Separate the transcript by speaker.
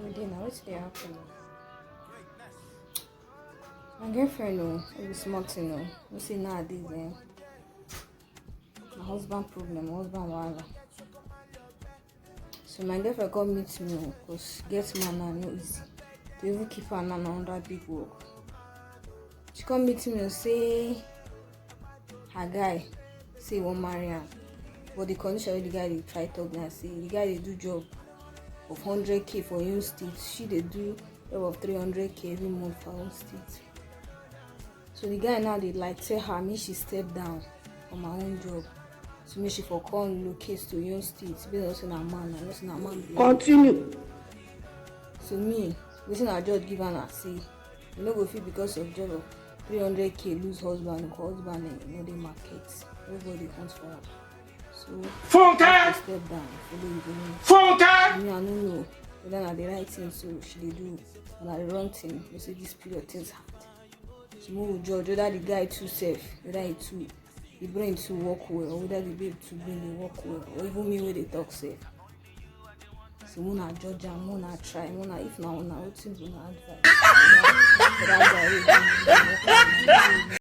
Speaker 1: Everyday now, what's the happen? My girlfriend, no, it was smart, you know. You see nowadays, my husband problem, my husband wahala. So my girlfriend come meet me, cause get man now no easy. To even keep her now under big work. She come meet me and say her guy say he won't marry her, but the condition wey the guy dey try talk na say the guy dey do job of 100k for Oyo State, she dey do job of 300k every month for Oyo State. So the guy now dey like tell her make she step down from her own job, so make she for come locate to Oyo State based on say na man, and say na man be.
Speaker 2: Continue.
Speaker 1: So me, wetin I just give her na say you no go fit because of job of 300k lose husband, because husband no dey market, everybody hunt for her. So I step down, follow you go. Me, I don't know whether na the right thing so she dey do, or na the wrong thing. You see this period things hard. So we will judge whether the guy too safe, whether the brain too work well, or whether the babe too brain dey work well, or even me wey dey talk safe. So una judge am, una try, una if na una wetin una advice.